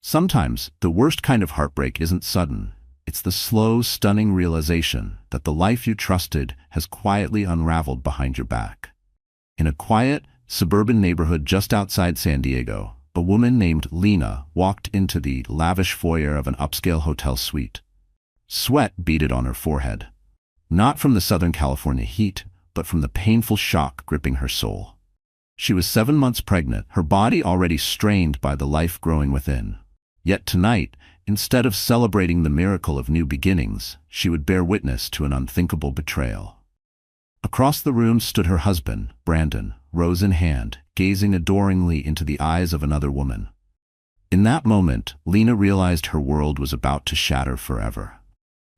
Sometimes, the worst kind of heartbreak isn't sudden. It's the slow, stunning realization that the life you trusted has quietly unraveled behind your back. In a quiet, suburban neighborhood just outside San Diego, a woman named Lena walked into the lavish foyer of an upscale hotel suite. Sweat beaded on her forehead. Not from the Southern California heat, but from the painful shock gripping her soul. She was 7 months pregnant, her body already strained by the life growing within. Yet tonight, instead of celebrating the miracle of new beginnings, she would bear witness to an unthinkable betrayal. Across the room stood her husband, Brandon, rose in hand, gazing adoringly into the eyes of another woman. In that moment, Lena realized her world was about to shatter forever.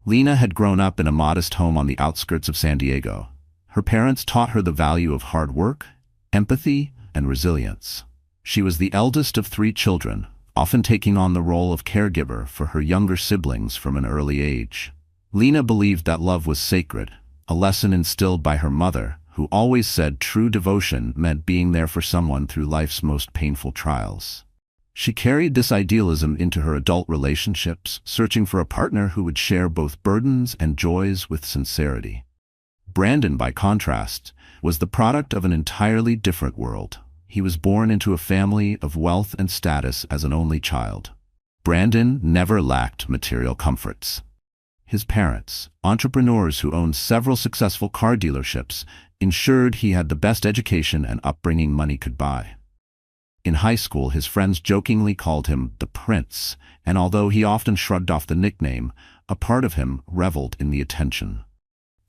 Lena had grown up in a modest home on the outskirts of San Diego. Her parents taught her the value of hard work, empathy, and resilience. She was the eldest of 3 children, often taking on the role of caregiver for her younger siblings from an early age. Lena believed that love was sacred, a lesson instilled by her mother, who always said true devotion meant being there for someone through life's most painful trials. She carried this idealism into her adult relationships, searching for a partner who would share both burdens and joys with sincerity. Brandon, by contrast, was the product of an entirely different world. He was born into a family of wealth and status as an only child. Brandon never lacked material comforts. His parents, entrepreneurs who owned several successful car dealerships, ensured he had the best education and upbringing money could buy. In high school, his friends jokingly called him the Prince, and although he often shrugged off the nickname, a part of him reveled in the attention.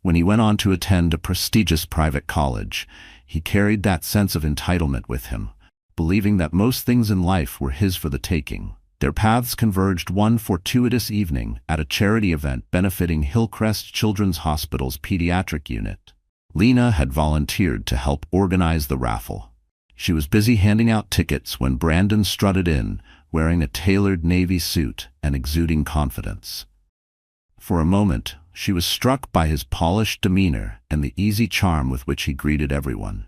When he went on to attend a prestigious private college, he carried that sense of entitlement with him, believing that most things in life were his for the taking. Their paths converged one fortuitous evening at a charity event benefiting Hillcrest Children's Hospital's pediatric unit. Lena had volunteered to help organize the raffle. She was busy handing out tickets when Brandon strutted in, wearing a tailored navy suit and exuding confidence. For a moment, she was struck by his polished demeanor and the easy charm with which he greeted everyone.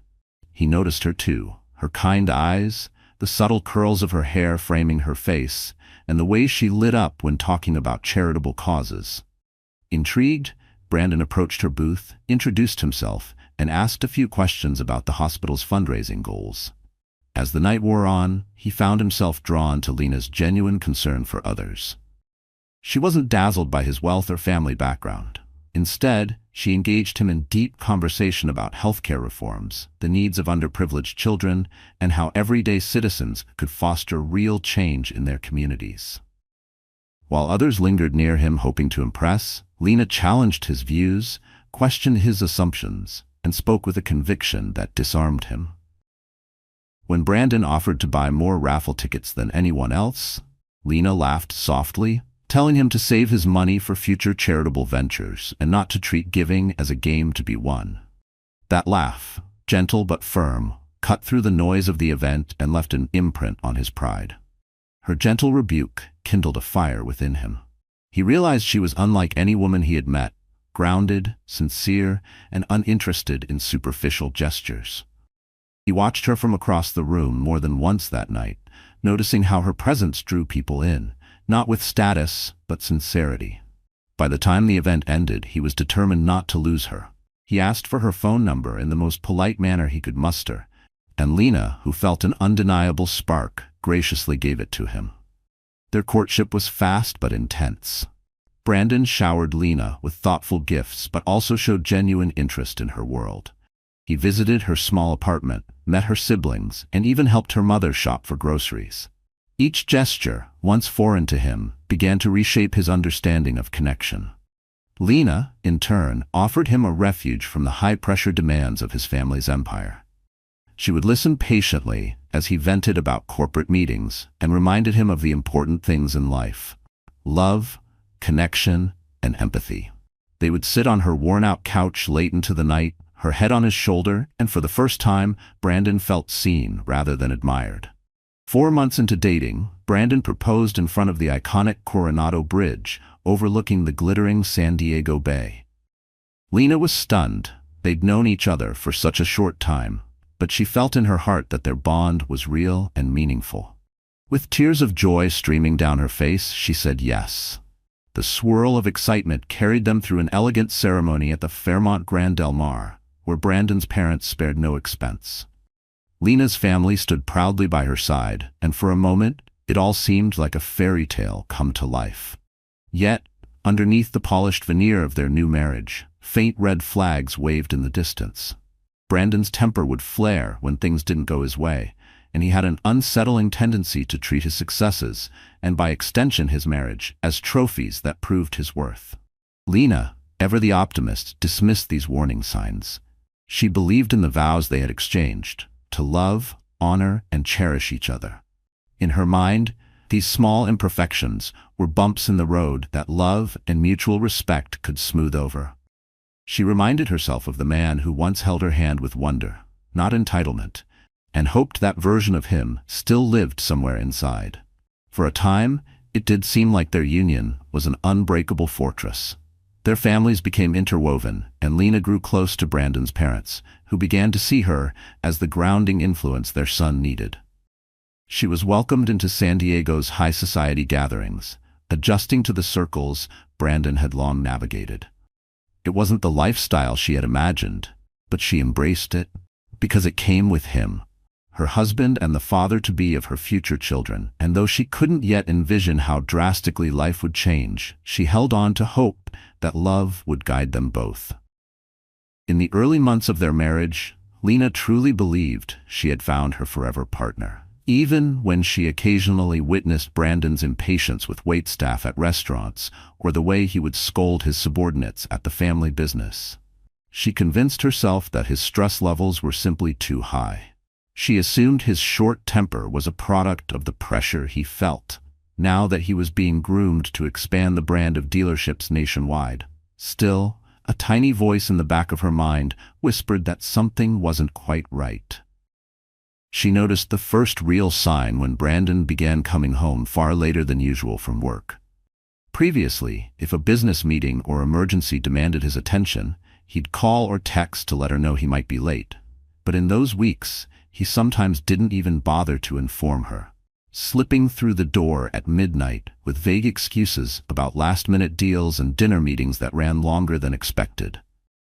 He noticed her too, her kind eyes, the subtle curls of her hair framing her face, and the way she lit up when talking about charitable causes. Intrigued, Brandon approached her booth, introduced himself, and asked a few questions about the hospital's fundraising goals. As the night wore on, he found himself drawn to Lena's genuine concern for others. She wasn't dazzled by his wealth or family background. Instead, she engaged him in deep conversation about healthcare reforms, the needs of underprivileged children, and how everyday citizens could foster real change in their communities. While others lingered near him hoping to impress, Lena challenged his views, questioned his assumptions, and spoke with a conviction that disarmed him. When Brandon offered to buy more raffle tickets than anyone else, Lena laughed softly, telling him to save his money for future charitable ventures and not to treat giving as a game to be won. That laugh, gentle but firm, cut through the noise of the event and left an imprint on his pride. Her gentle rebuke kindled a fire within him. He realized she was unlike any woman he had met, grounded, sincere, and uninterested in superficial gestures. He watched her from across the room more than once that night, noticing how her presence drew people in, not with status, but sincerity. By the time the event ended, he was determined not to lose her. He asked for her phone number in the most polite manner he could muster, and Lena, who felt an undeniable spark, graciously gave it to him. Their courtship was fast but intense. Brandon showered Lena with thoughtful gifts but also showed genuine interest in her world. He visited her small apartment, met her siblings, and even helped her mother shop for groceries. Each gesture, once foreign to him, began to reshape his understanding of connection. Lena, in turn, offered him a refuge from the high-pressure demands of his family's empire. She would listen patiently as he vented about corporate meetings and reminded him of the important things in life: love, connection, and empathy. They would sit on her worn-out couch late into the night, her head on his shoulder, and for the first time, Brandon felt seen rather than admired. 4 months into dating, Brandon proposed in front of the iconic Coronado Bridge, overlooking the glittering San Diego Bay. Lena was stunned. They'd known each other for such a short time, but she felt in her heart that their bond was real and meaningful. With tears of joy streaming down her face, she said yes. The swirl of excitement carried them through an elegant ceremony at the Fairmont Grand Del Mar, where Brandon's parents spared no expense. Lena's family stood proudly by her side, and for a moment, it all seemed like a fairy tale come to life. Yet, underneath the polished veneer of their new marriage, faint red flags waved in the distance. Brandon's temper would flare when things didn't go his way, and he had an unsettling tendency to treat his successes, and by extension his marriage, as trophies that proved his worth. Lena, ever the optimist, dismissed these warning signs. She believed in the vows they had exchanged, to love, honor, and cherish each other. In her mind, these small imperfections were bumps in the road that love and mutual respect could smooth over. She reminded herself of the man who once held her hand with wonder, not entitlement, and hoped that version of him still lived somewhere inside. For a time, it did seem like their union was an unbreakable fortress. Their families became interwoven, and Lena grew close to Brandon's parents, who began to see her as the grounding influence their son needed. She was welcomed into San Diego's high society gatherings, adjusting to the circles Brandon had long navigated. It wasn't the lifestyle she had imagined, but she embraced it because it came with him, her husband and the father-to-be of her future children, and though she couldn't yet envision how drastically life would change, she held on to hope that love would guide them both. In the early months of their marriage, Lena truly believed she had found her forever partner. Even when she occasionally witnessed Brandon's impatience with waitstaff at restaurants or the way he would scold his subordinates at the family business, she convinced herself that his stress levels were simply too high. She assumed his short temper was a product of the pressure he felt, now that he was being groomed to expand the brand of dealerships nationwide. Still, a tiny voice in the back of her mind whispered that something wasn't quite right. She noticed the first real sign when Brandon began coming home far later than usual from work. Previously, if a business meeting or emergency demanded his attention, he'd call or text to let her know he might be late. But in those weeks, he sometimes didn't even bother to inform her, slipping through the door at midnight with vague excuses about last-minute deals and dinner meetings that ran longer than expected.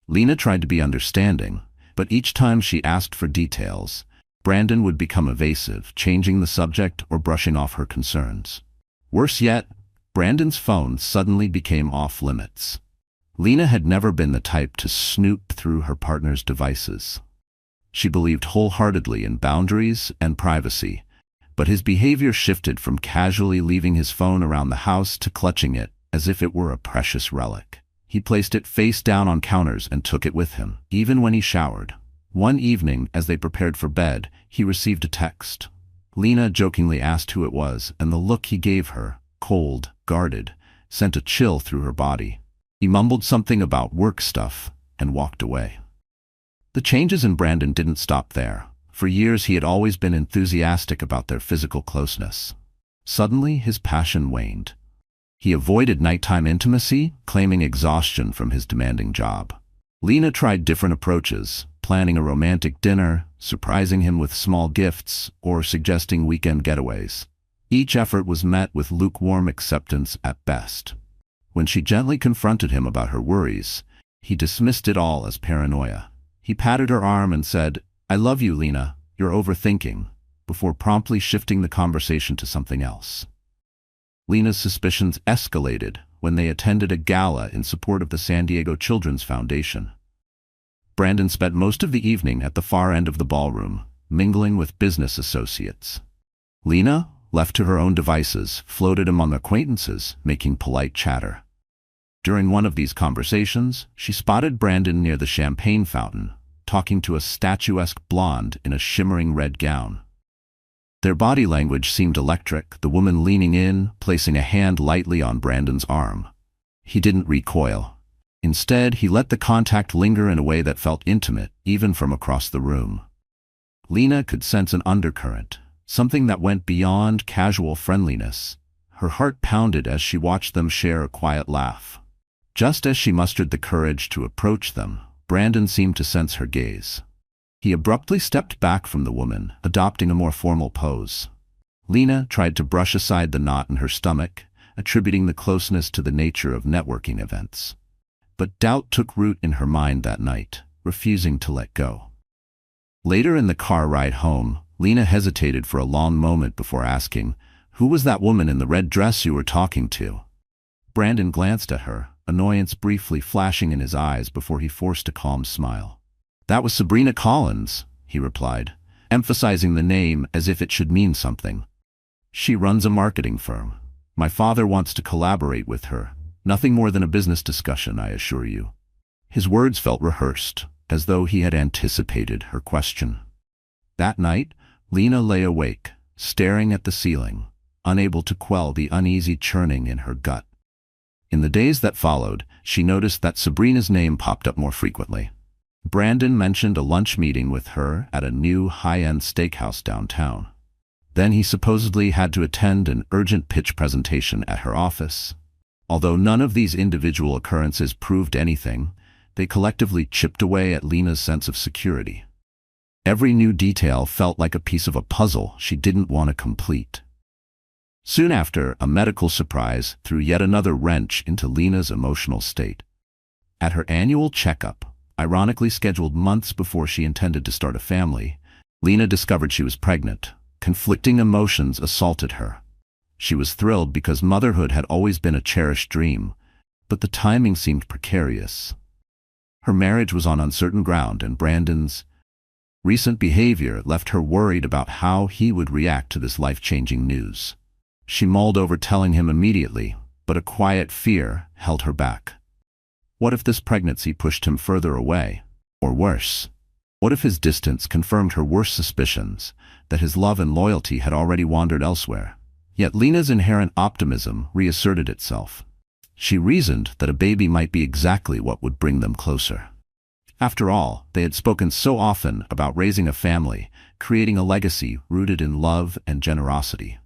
Lena tried to be understanding, but each time she asked for details, Brandon would become evasive, changing the subject or brushing off her concerns. Worse yet, Brandon's phone suddenly became off-limits. Lena had never been the type to snoop through her partner's devices. She believed wholeheartedly in boundaries and privacy, but his behavior shifted from casually leaving his phone around the house to clutching it as if it were a precious relic. He placed it face down on counters and took it with him, even when he showered. One evening, as they prepared for bed, he received a text. Lena jokingly asked who it was, and the look he gave her, cold, guarded, sent a chill through her body. He mumbled something about work stuff and walked away. The changes in Brandon didn't stop there. For years he had always been enthusiastic about their physical closeness. Suddenly his passion waned. He avoided nighttime intimacy, claiming exhaustion from his demanding job. Lena tried different approaches, planning a romantic dinner, surprising him with small gifts, or suggesting weekend getaways. Each effort was met with lukewarm acceptance at best. When she gently confronted him about her worries, he dismissed it all as paranoia. He patted her arm and said, "I love you, Lena, you're overthinking," before promptly shifting the conversation to something else. Lena's suspicions escalated when they attended a gala in support of the San Diego Children's Foundation. Brandon spent most of the evening at the far end of the ballroom, mingling with business associates. Lena, left to her own devices, floated among acquaintances, making polite chatter. During one of these conversations, she spotted Brandon near the champagne fountain, talking to a statuesque blonde in a shimmering red gown. Their body language seemed electric, the woman leaning in, placing a hand lightly on Brandon's arm. He didn't recoil. Instead, he let the contact linger in a way that felt intimate, even from across the room. Lena could sense an undercurrent, something that went beyond casual friendliness. Her heart pounded as she watched them share a quiet laugh. Just as she mustered the courage to approach them, Brandon seemed to sense her gaze. He abruptly stepped back from the woman, adopting a more formal pose. Lena tried to brush aside the knot in her stomach, attributing the closeness to the nature of networking events. But doubt took root in her mind that night, refusing to let go. Later in the car ride home, Lena hesitated for a long moment before asking, "Who was that woman in the red dress you were talking to?" Brandon glanced at her, annoyance briefly flashing in his eyes before he forced a calm smile. "That was Sabrina Collins," he replied, emphasizing the name as if it should mean something. "She runs a marketing firm. My father wants to collaborate with her. Nothing more than a business discussion, I assure you." His words felt rehearsed, as though he had anticipated her question. That night, Lena lay awake, staring at the ceiling, unable to quell the uneasy churning in her gut. In the days that followed, she noticed that Sabrina's name popped up more frequently. Brandon mentioned a lunch meeting with her at a new high-end steakhouse downtown. Then he supposedly had to attend an urgent pitch presentation at her office. Although none of these individual occurrences proved anything, they collectively chipped away at Lena's sense of security. Every new detail felt like a piece of a puzzle she didn't want to complete. Soon after, a medical surprise threw yet another wrench into Lena's emotional state. At her annual checkup, ironically scheduled months before she intended to start a family, Lena discovered she was pregnant. Conflicting emotions assaulted her. She was thrilled because motherhood had always been a cherished dream, but the timing seemed precarious. Her marriage was on uncertain ground, and Brandon's recent behavior left her worried about how he would react to this life-changing news. She mulled over telling him immediately, but a quiet fear held her back. What if this pregnancy pushed him further away? Or worse, what if his distance confirmed her worst suspicions, that his love and loyalty had already wandered elsewhere? Yet Lena's inherent optimism reasserted itself. She reasoned that a baby might be exactly what would bring them closer. After all, they had spoken so often about raising a family, creating a legacy rooted in love and generosity.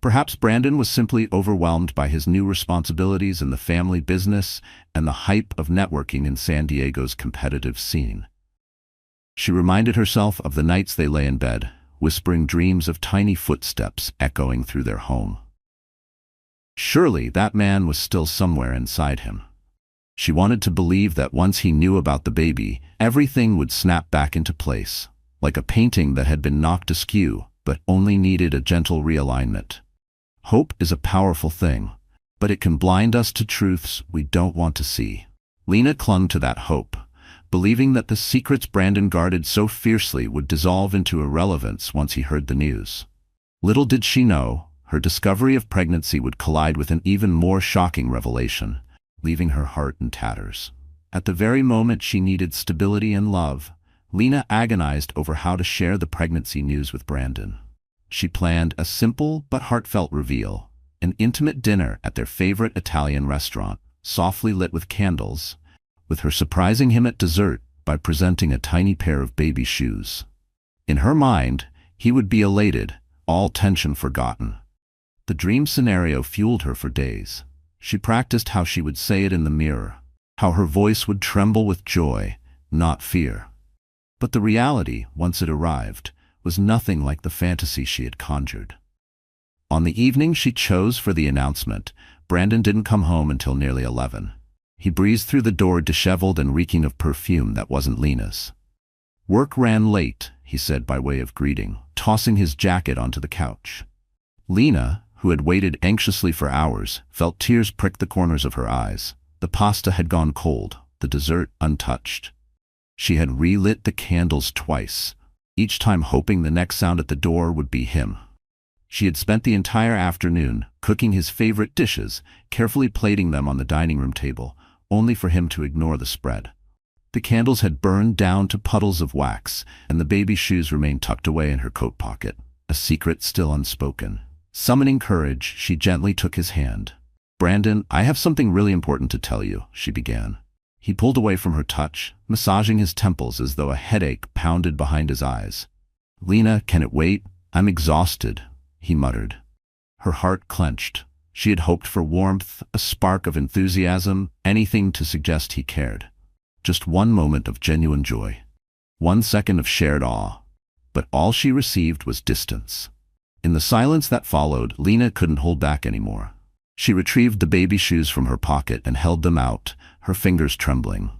Perhaps Brandon was simply overwhelmed by his new responsibilities in the family business and the hype of networking in San Diego's competitive scene. She reminded herself of the nights they lay in bed, whispering dreams of tiny footsteps echoing through their home. Surely that man was still somewhere inside him. She wanted to believe that once he knew about the baby, everything would snap back into place, like a painting that had been knocked askew but only needed a gentle realignment. Hope is a powerful thing, but it can blind us to truths we don't want to see. Lena clung to that hope, believing that the secrets Brandon guarded so fiercely would dissolve into irrelevance once he heard the news. Little did she know, her discovery of pregnancy would collide with an even more shocking revelation, leaving her heart in tatters. At the very moment she needed stability and love, Lena agonized over how to share the pregnancy news with Brandon. She planned a simple but heartfelt reveal, an intimate dinner at their favorite Italian restaurant, softly lit with candles, with her surprising him at dessert by presenting a tiny pair of baby shoes. In her mind, he would be elated, all tension forgotten. The dream scenario fueled her for days. She practiced how she would say it in the mirror, how her voice would tremble with joy, not fear. But the reality, once it arrived, was nothing like the fantasy she had conjured. On the evening she chose for the announcement, Brandon didn't come home until nearly 11. He breezed through the door disheveled and reeking of perfume that wasn't Lena's. "Work ran late," he said by way of greeting, tossing his jacket onto the couch. Lena, who had waited anxiously for hours, felt tears prick the corners of her eyes. The pasta had gone cold, the dessert untouched. She had relit the candles twice, each time hoping the next sound at the door would be him. She had spent the entire afternoon cooking his favorite dishes, carefully plating them on the dining room table, only for him to ignore the spread. The candles had burned down to puddles of wax, and the baby shoes remained tucked away in her coat pocket, a secret still unspoken. Summoning courage, she gently took his hand. "Brandon, I have something really important to tell you," she began. He pulled away from her touch, massaging his temples as though a headache pounded behind his eyes. "Lena, can it wait? I'm exhausted," he muttered. Her heart clenched. She had hoped for warmth, a spark of enthusiasm, anything to suggest he cared. Just one moment of genuine joy. 1 second of shared awe. But all she received was distance. In the silence that followed, Lena couldn't hold back anymore. She retrieved the baby shoes from her pocket and held them out, her fingers trembling.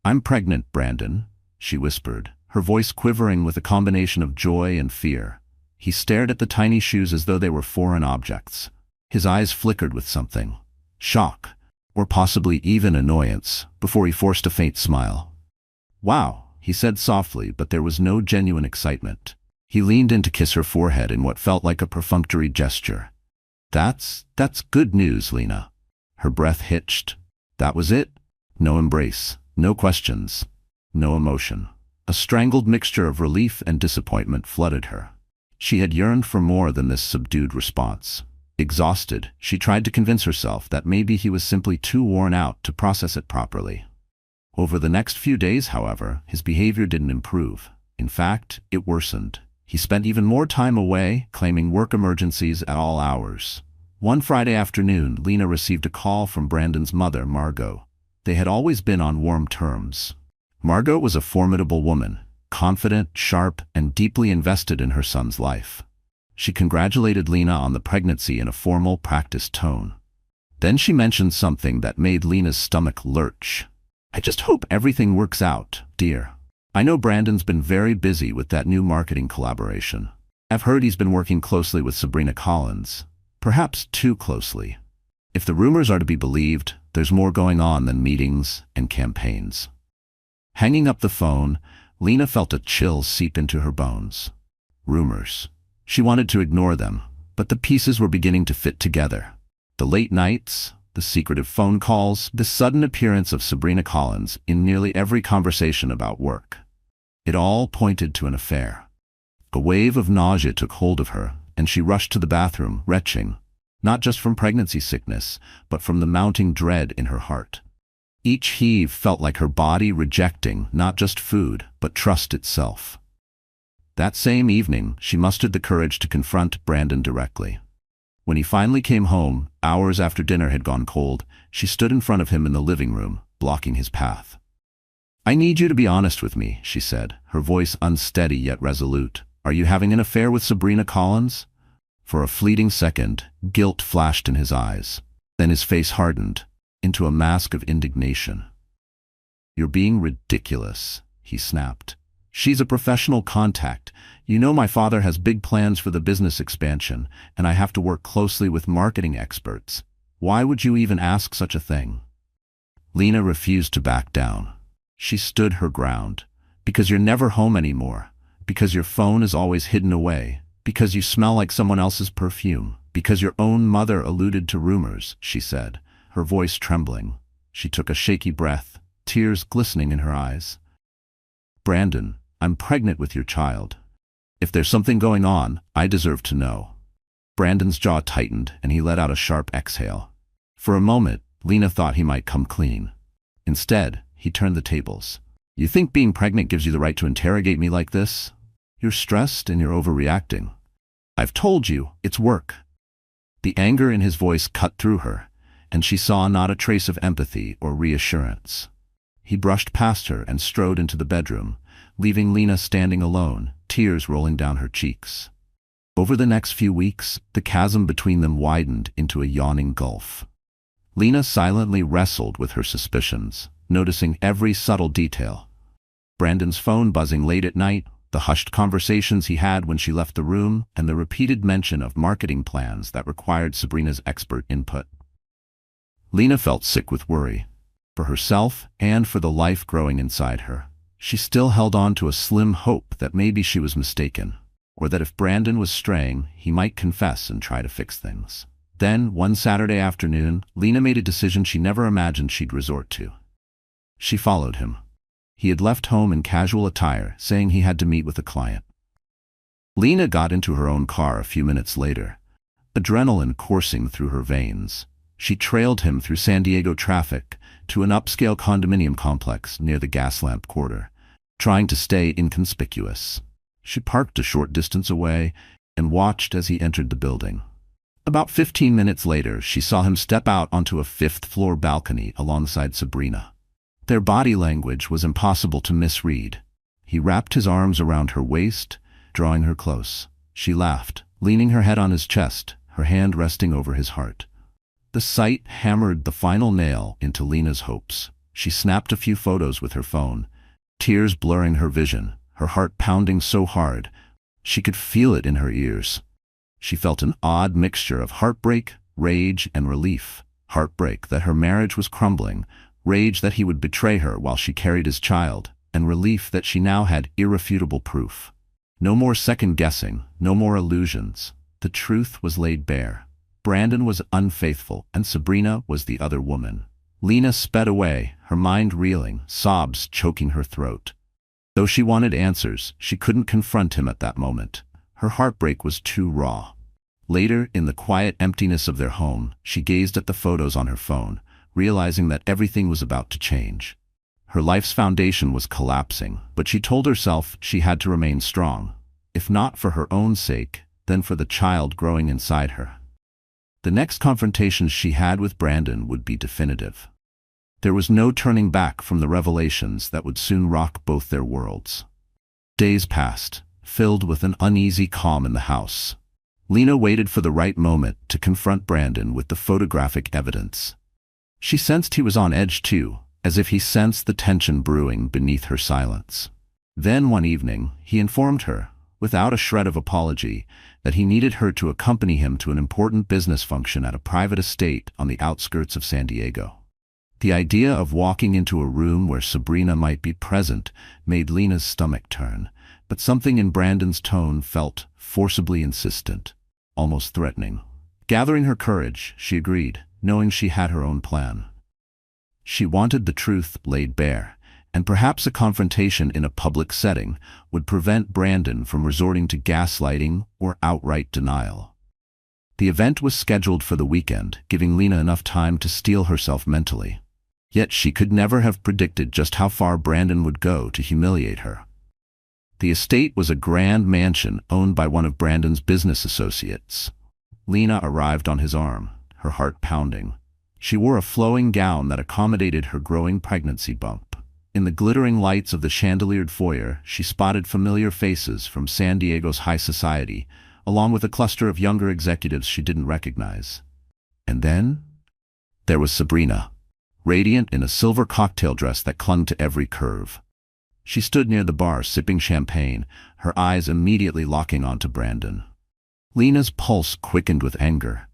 "I'm pregnant, Brandon," she whispered, her voice quivering with a combination of joy and fear. He stared at the tiny shoes as though they were foreign objects. His eyes flickered with something, shock, or possibly even annoyance, before he forced a faint smile. "Wow," he said softly, but there was no genuine excitement. He leaned in to kiss her forehead in what felt like a perfunctory gesture. That's good news, Lena." Her breath hitched. That was it? No embrace, no questions, no emotion. A strangled mixture of relief and disappointment flooded her. She had yearned for more than this subdued response. Exhausted, she tried to convince herself that maybe he was simply too worn out to process it properly. Over the next few days, however, his behavior didn't improve. In fact, it worsened. He spent even more time away, claiming work emergencies at all hours. One Friday afternoon, Lena received a call from Brandon's mother, Margot. They had always been on warm terms. Margot was a formidable woman, confident, sharp, and deeply invested in her son's life. She congratulated Lena on the pregnancy in a formal, practiced tone. Then she mentioned something that made Lena's stomach lurch. "I just hope everything works out, dear. I know Brandon's been very busy with that new marketing collaboration. I've heard he's been working closely with Sabrina Collins. Perhaps too closely. If the rumors are to be believed, there's more going on than meetings and campaigns." Hanging up the phone, Lena felt a chill seep into her bones. Rumors. She wanted to ignore them, but the pieces were beginning to fit together. The late nights, the secretive phone calls, the sudden appearance of Sabrina Collins in nearly every conversation about work. It all pointed to an affair. A wave of nausea took hold of her, and she rushed to the bathroom, retching, not just from pregnancy sickness, but from the mounting dread in her heart. Each heave felt like her body rejecting not just food, but trust itself. That same evening, she mustered the courage to confront Brandon directly. When he finally came home, hours after dinner had gone cold, she stood in front of him in the living room, blocking his path. "I need you to be honest with me," she said, her voice unsteady yet resolute. "Are you having an affair with Sabrina Collins?" For a fleeting second, guilt flashed in his eyes. Then his face hardened into a mask of indignation. "You're being ridiculous," he snapped. "She's a professional contact. You know my father has big plans for the business expansion, and I have to work closely with marketing experts. Why would you even ask such a thing?" Lena refused to back down. She stood her ground. "Because you're never home anymore. Because your phone is always hidden away. Because you smell like someone else's perfume. Because your own mother alluded to rumors," she said, her voice trembling. She took a shaky breath, tears glistening in her eyes. "Brandon, I'm pregnant with your child. If there's something going on, I deserve to know." Brandon's jaw tightened, and he let out a sharp exhale. For a moment, Lena thought he might come clean. Instead, he turned the tables. "You think being pregnant gives you the right to interrogate me like this? You're stressed and you're overreacting. I've told you, it's work." The anger in his voice cut through her, and she saw not a trace of empathy or reassurance. He brushed past her and strode into the bedroom, leaving Lena standing alone, tears rolling down her cheeks. Over the next few weeks, the chasm between them widened into a yawning gulf. Lena silently wrestled with her suspicions, noticing every subtle detail. Brandon's phone buzzing late at night, the hushed conversations he had when she left the room, and the repeated mention of marketing plans that required Sabrina's expert input. Lena felt sick with worry, for herself and for the life growing inside her. She still held on to a slim hope that maybe she was mistaken, or that if Brandon was straying, he might confess and try to fix things. Then, one Saturday afternoon, Lena made a decision she never imagined she'd resort to. She followed him. He had left home in casual attire, saying he had to meet with a client. Lena got into her own car a few minutes later, adrenaline coursing through her veins. She trailed him through San Diego traffic to an upscale condominium complex near the Gaslamp Quarter, trying to stay inconspicuous. She parked a short distance away and watched as he entered the building. About 15 minutes later, she saw him step out onto a fifth-floor balcony alongside Sabrina. Their body language was impossible to misread. He wrapped his arms around her waist, drawing her close. She laughed, leaning her head on his chest, her hand resting over his heart. The sight hammered the final nail into Lena's hopes. She snapped a few photos with her phone, tears blurring her vision, her heart pounding so hard she could feel it in her ears. She felt an odd mixture of heartbreak, rage, and relief. Heartbreak that her marriage was crumbling, rage that he would betray her while she carried his child, and relief that she now had irrefutable proof. No more second-guessing, no more illusions. The truth was laid bare. Brandon was unfaithful, and Sabrina was the other woman. Lena sped away, her mind reeling, sobs choking her throat. Though she wanted answers, she couldn't confront him at that moment. Her heartbreak was too raw. Later, in the quiet emptiness of their home, she gazed at the photos on her phone, realizing that everything was about to change. Her life's foundation was collapsing, but she told herself she had to remain strong. If not for her own sake, then for the child growing inside her. The next confrontation she had with Brandon would be definitive. There was no turning back from the revelations that would soon rock both their worlds. Days passed, filled with an uneasy calm in the house. Lena waited for the right moment to confront Brandon with the photographic evidence. She sensed he was on edge too, as if he sensed the tension brewing beneath her silence. Then one evening, he informed her, without a shred of apology, that he needed her to accompany him to an important business function at a private estate on the outskirts of San Diego. The idea of walking into a room where Sabrina might be present made Lena's stomach turn, but something in Brandon's tone felt forcibly insistent, almost threatening. Gathering her courage, she agreed, knowing she had her own plan. She wanted the truth laid bare, and perhaps a confrontation in a public setting would prevent Brandon from resorting to gaslighting or outright denial. The event was scheduled for the weekend, giving Lena enough time to steel herself mentally. Yet she could never have predicted just how far Brandon would go to humiliate her. The estate was a grand mansion owned by one of Brandon's business associates. Lena arrived on his arm, her heart pounding. She wore a flowing gown that accommodated her growing pregnancy bump. In the glittering lights of the chandeliered foyer, she spotted familiar faces from San Diego's high society, along with a cluster of younger executives she didn't recognize. And then, there was Sabrina, radiant in a silver cocktail dress that clung to every curve. She stood near the bar sipping champagne, her eyes immediately locking onto Brandon. Lena's pulse quickened with anger.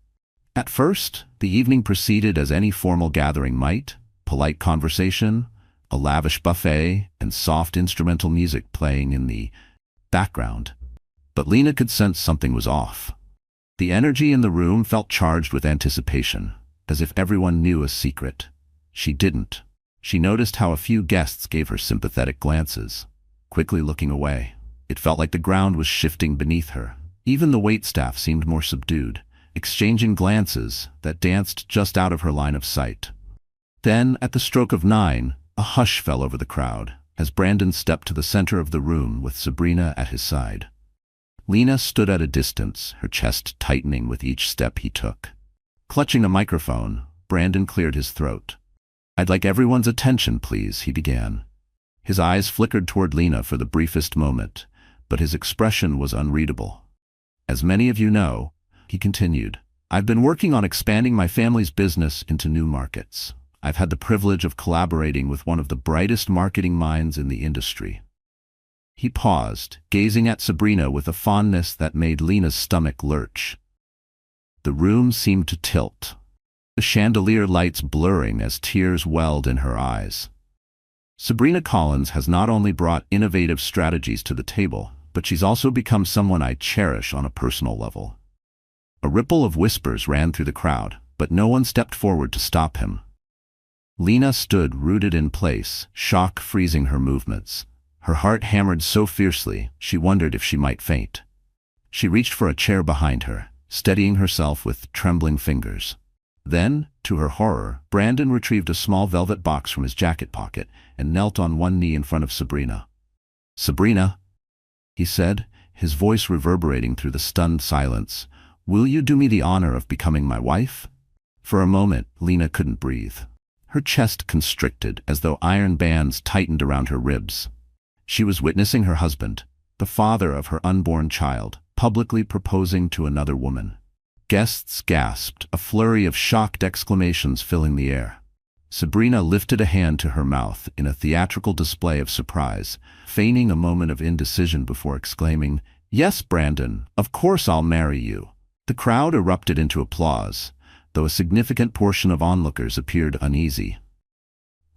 At first, the evening proceeded as any formal gathering might: polite conversation, a lavish buffet, and soft instrumental music playing in the background. But Lena could sense something was off. The energy in the room felt charged with anticipation, as if everyone knew a secret. She didn't. She noticed how a few guests gave her sympathetic glances, quickly looking away. It felt like the ground was shifting beneath her. Even the waitstaff seemed more subdued, exchanging glances that danced just out of her line of sight. Then, at the stroke of 9, a hush fell over the crowd, as Brandon stepped to the center of the room with Sabrina at his side. Lena stood at a distance, her chest tightening with each step he took. Clutching a microphone, Brandon cleared his throat. "I'd like everyone's attention, please," he began. His eyes flickered toward Lena for the briefest moment, but his expression was unreadable. "As many of you know," he continued, "I've been working on expanding my family's business into new markets. I've had the privilege of collaborating with one of the brightest marketing minds in the industry." He paused, gazing at Sabrina with a fondness that made Lena's stomach lurch. The room seemed to tilt, the chandelier lights blurring as tears welled in her eyes. Sabrina Collins has not only brought innovative strategies to the table, but she's also become someone I cherish on a personal level. A ripple of whispers ran through the crowd, but no one stepped forward to stop him. Lena stood rooted in place, shock freezing her movements. Her heart hammered so fiercely, she wondered if she might faint. She reached for a chair behind her, steadying herself with trembling fingers. Then, to her horror, Brandon retrieved a small velvet box from his jacket pocket and knelt on one knee in front of Sabrina. "Sabrina," he said, his voice reverberating through the stunned silence, "will you do me the honor of becoming my wife?" For a moment, Lena couldn't breathe. Her chest constricted as though iron bands tightened around her ribs. She was witnessing her husband, the father of her unborn child, publicly proposing to another woman. Guests gasped, a flurry of shocked exclamations filling the air. Sabrina lifted a hand to her mouth in a theatrical display of surprise, feigning a moment of indecision before exclaiming, "Yes, Brandon, of course I'll marry you." The crowd erupted into applause, though a significant portion of onlookers appeared uneasy.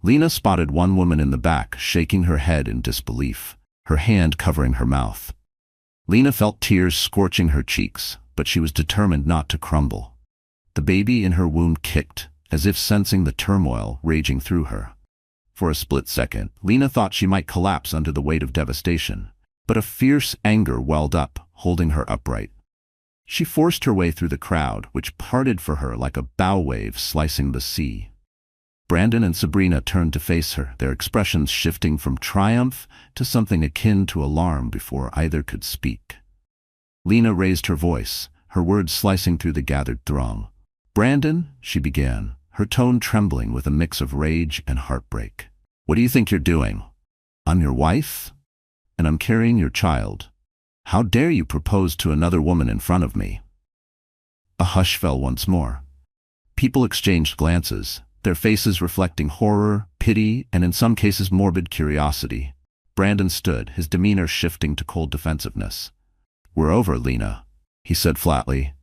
Lena spotted one woman in the back, shaking her head in disbelief, her hand covering her mouth. Lena felt tears scorching her cheeks, but she was determined not to crumble. The baby in her womb kicked, as if sensing the turmoil raging through her. For a split second, Lena thought she might collapse under the weight of devastation, but a fierce anger welled up, holding her upright. She forced her way through the crowd, which parted for her like a bow wave slicing the sea. Brandon and Sabrina turned to face her, their expressions shifting from triumph to something akin to alarm before either could speak. Lena raised her voice, her words slicing through the gathered throng. "Brandon," she began, her tone trembling with a mix of rage and heartbreak. "What do you think you're doing? I'm your wife, and I'm carrying your child. How dare you propose to another woman in front of me?" A hush fell once more. People exchanged glances, their faces reflecting horror, pity, and in some cases morbid curiosity. Brandon stood, his demeanor shifting to cold defensiveness. "We're over, Lena," he said flatly.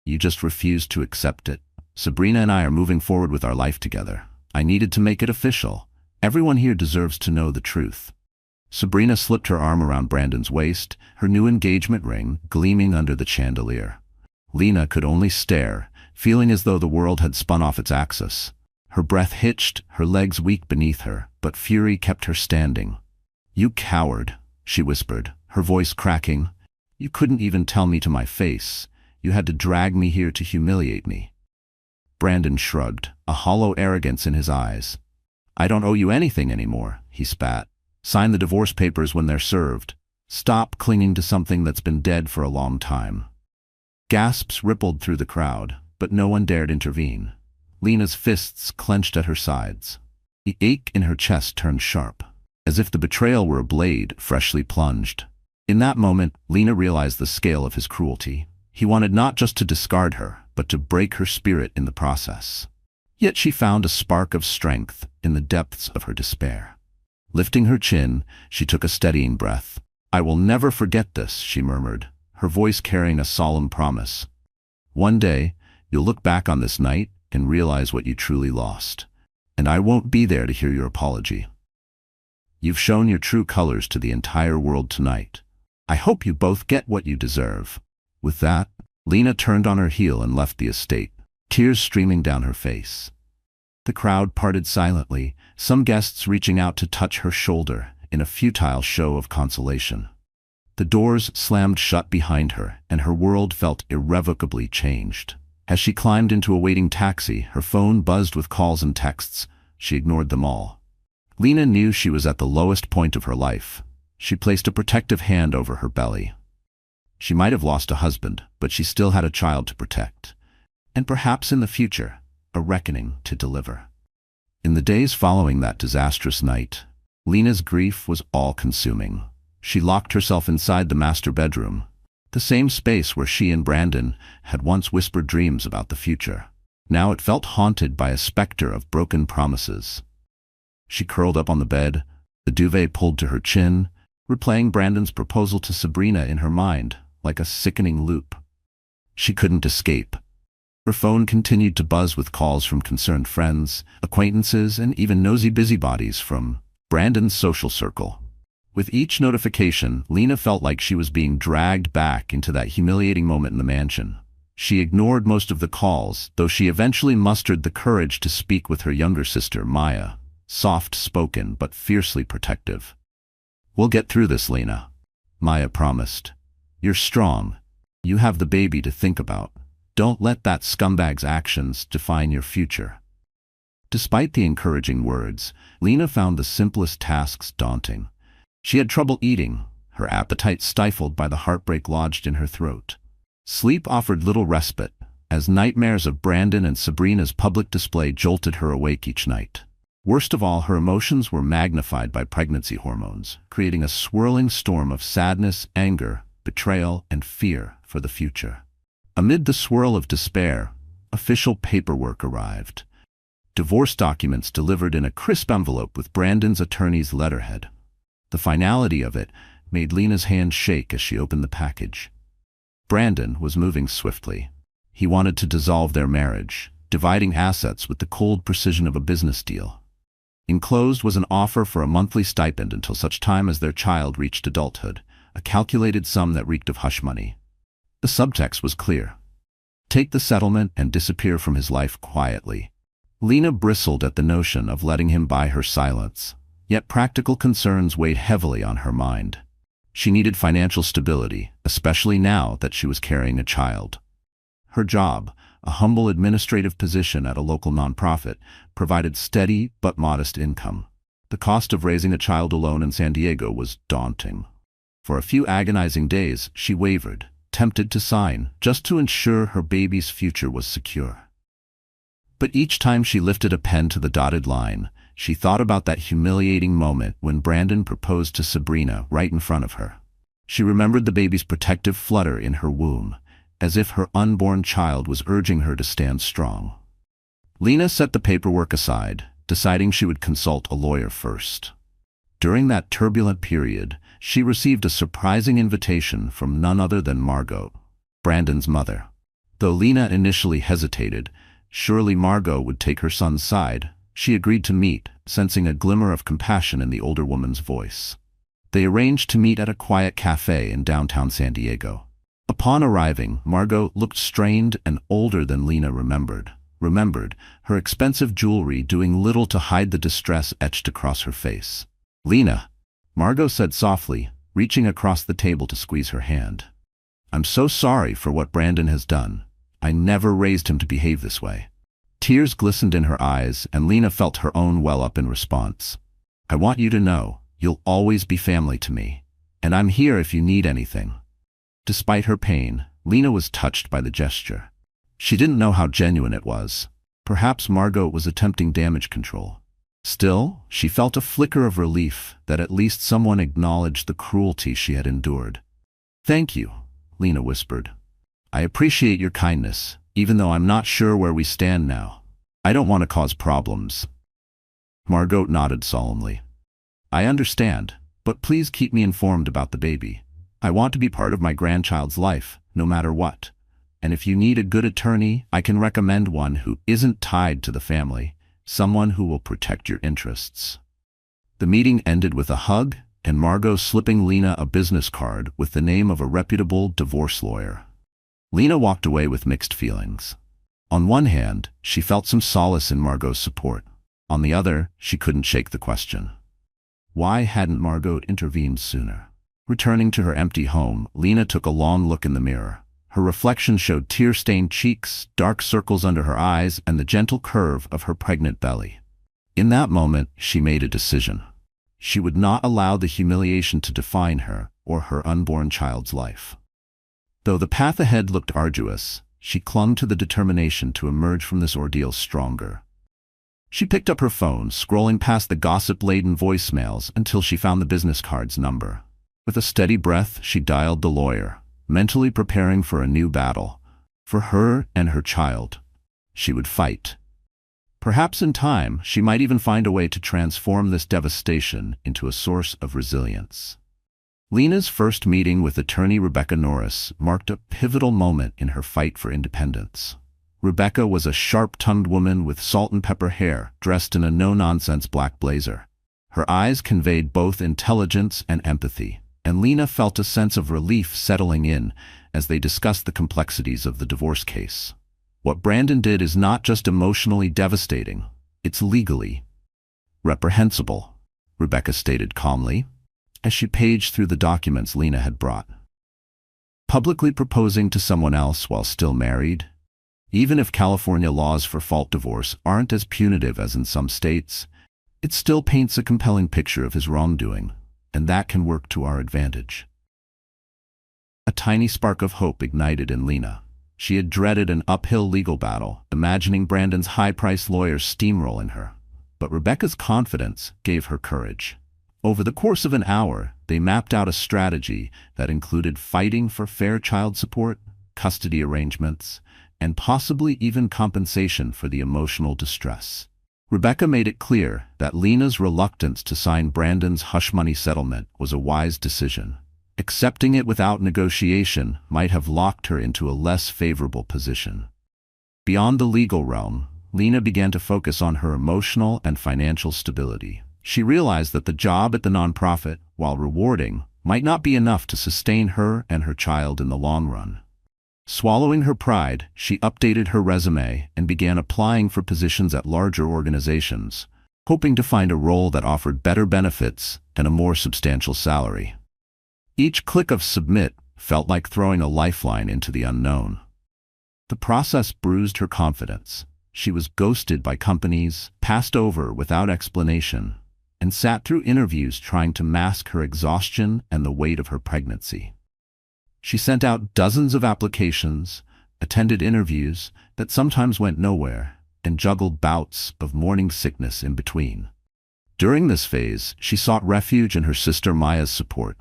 "You just refused to accept it. Sabrina and I are moving forward with our life together. I needed to make it official. Everyone here deserves to know the truth." Sabrina slipped her arm around Brandon's waist, her new engagement ring gleaming under the chandelier. Lena could only stare, feeling as though the world had spun off its axis. Her breath hitched, her legs weak beneath her, but fury kept her standing. "You coward," she whispered, her voice cracking. "You couldn't even tell me to my face. You had to drag me here to humiliate me." Brandon shrugged, a hollow arrogance in his eyes. "I don't owe you anything anymore," he spat. "Sign the divorce papers when they're served. Stop clinging to something that's been dead for a long time." Gasps rippled through the crowd, but no one dared intervene. Lena's fists clenched at her sides. The ache in her chest turned sharp, as if the betrayal were a blade freshly plunged. In that moment, Lena realized the scale of his cruelty. He wanted not just to discard her, but to break her spirit in the process. Yet she found a spark of strength in the depths of her despair. Lifting her chin, she took a steadying breath. "I will never forget this," she murmured, her voice carrying a solemn promise. "One day, you'll look back on this night and realize what you truly lost. And I won't be there to hear your apology. You've shown your true colors to the entire world tonight. I hope you both get what you deserve." With that, Lena turned on her heel and left the estate, tears streaming down her face. The crowd parted silently, some guests reaching out to touch her shoulder in a futile show of consolation. The doors slammed shut behind her, and her world felt irrevocably changed. As she climbed into a waiting taxi, her phone buzzed with calls and texts. She ignored them all. Lena knew she was at the lowest point of her life. She placed a protective hand over her belly. She might have lost a husband, but she still had a child to protect. And perhaps in the future, a reckoning to deliver. In the days following that disastrous night, Lena's grief was all-consuming. She locked herself inside the master bedroom, the same space where she and Brandon had once whispered dreams about the future. Now it felt haunted by a specter of broken promises. She curled up on the bed, the duvet pulled to her chin, replaying Brandon's proposal to Sabrina in her mind, like a sickening loop. She couldn't escape. Her phone continued to buzz with calls from concerned friends, acquaintances, and even nosy busybodies from Brandon's social circle. With each notification, Lena felt like she was being dragged back into that humiliating moment in the mansion. She ignored most of the calls, though she eventually mustered the courage to speak with her younger sister, Maya, soft-spoken but fiercely protective. "We'll get through this, Lena," Maya promised. "You're strong. You have the baby to think about. Don't let that scumbag's actions define your future." Despite the encouraging words, Lena found the simplest tasks daunting. She had trouble eating, her appetite stifled by the heartbreak lodged in her throat. Sleep offered little respite, as nightmares of Brandon and Sabrina's public display jolted her awake each night. Worst of all, her emotions were magnified by pregnancy hormones, creating a swirling storm of sadness, anger, betrayal, and fear for the future. Amid the swirl of despair, official paperwork arrived. Divorce documents delivered in a crisp envelope with Brandon's attorney's letterhead. The finality of it made Lena's hand shake as she opened the package. Brandon was moving swiftly. He wanted to dissolve their marriage, dividing assets with the cold precision of a business deal. Enclosed was an offer for a monthly stipend until such time as their child reached adulthood, a calculated sum that reeked of hush money. The subtext was clear. Take the settlement and disappear from his life quietly. Lena bristled at the notion of letting him buy her silence, yet practical concerns weighed heavily on her mind. She needed financial stability, especially now that she was carrying a child. Her job, a humble administrative position at a local nonprofit, provided steady but modest income. The cost of raising a child alone in San Diego was daunting. For a few agonizing days, she wavered, tempted to sign, just to ensure her baby's future was secure. But each time she lifted a pen to the dotted line, she thought about that humiliating moment when Brandon proposed to Sabrina right in front of her. She remembered the baby's protective flutter in her womb, as if her unborn child was urging her to stand strong. Lena set the paperwork aside, deciding she would consult a lawyer first. During that turbulent period, she received a surprising invitation from none other than Margot, Brandon's mother. Though Lena initially hesitated, surely Margot would take her son's side, she agreed to meet, sensing a glimmer of compassion in the older woman's voice. They arranged to meet at a quiet cafe in downtown San Diego. Upon arriving, Margot looked strained and older than Lena remembered, her expensive jewelry doing little to hide the distress etched across her face. "Lena," Margot said softly, reaching across the table to squeeze her hand. "I'm so sorry for what Brandon has done. I never raised him to behave this way." Tears glistened in her eyes, and Lena felt her own well up in response. "I want you to know, you'll always be family to me, and I'm here if you need anything." Despite her pain, Lena was touched by the gesture. She didn't know how genuine it was. Perhaps Margot was attempting damage control. Still, she felt a flicker of relief that at least someone acknowledged the cruelty she had endured. "Thank you," Lena whispered. "I appreciate your kindness, even though I'm not sure where we stand now. I don't want to cause problems." Margot nodded solemnly. "I understand, but please keep me informed about the baby. I want to be part of my grandchild's life, no matter what. And if you need a good attorney, I can recommend one who isn't tied to the family, someone who will protect your interests." The meeting ended with a hug and Margot slipping Lena a business card with the name of a reputable divorce lawyer. Lena walked away with mixed feelings. On one hand, she felt some solace in Margot's support. On the other, she couldn't shake the question. Why hadn't Margot intervened sooner? Returning to her empty home, Lena took a long look in the mirror. Her reflection showed tear-stained cheeks, dark circles under her eyes, and the gentle curve of her pregnant belly. In that moment, she made a decision. She would not allow the humiliation to define her or her unborn child's life. Though the path ahead looked arduous, she clung to the determination to emerge from this ordeal stronger. She picked up her phone, scrolling past the gossip-laden voicemails until she found the business card's number. With a steady breath, she dialed the lawyer, mentally preparing for a new battle. For her and her child. She would fight. Perhaps in time, she might even find a way to transform this devastation into a source of resilience. Lena's first meeting with attorney Rebecca Norris marked a pivotal moment in her fight for independence. Rebecca was a sharp-tongued woman with salt and pepper hair, dressed in a no-nonsense black blazer. Her eyes conveyed both intelligence and empathy, and Lena felt a sense of relief settling in as they discussed the complexities of the divorce case. What Brandon did is not just emotionally devastating, it's legally reprehensible, Rebecca stated calmly, as she paged through the documents Lena had brought. Publicly proposing to someone else while still married? Even if California laws for fault divorce aren't as punitive as in some states, it still paints a compelling picture of his wrongdoing, and that can work to our advantage. A tiny spark of hope ignited in Lena. She had dreaded an uphill legal battle, imagining Brandon's high-priced lawyers steamrolling her. But Rebecca's confidence gave her courage. Over the course of an hour, they mapped out a strategy that included fighting for fair child support, custody arrangements, and possibly even compensation for the emotional distress. Rebecca made it clear that Lena's reluctance to sign Brandon's hush money settlement was a wise decision. Accepting it without negotiation might have locked her into a less favorable position. Beyond the legal realm, Lena began to focus on her emotional and financial stability. She realized that the job at the nonprofit, while rewarding, might not be enough to sustain her and her child in the long run. Swallowing her pride, she updated her resume and began applying for positions at larger organizations, hoping to find a role that offered better benefits and a more substantial salary. Each click of submit felt like throwing a lifeline into the unknown. The process bruised her confidence. She was ghosted by companies, passed over without explanation, and sat through interviews trying to mask her exhaustion and the weight of her pregnancy. She sent out dozens of applications, attended interviews that sometimes went nowhere, and juggled bouts of morning sickness in between. During this phase, she sought refuge in her sister Maya's support.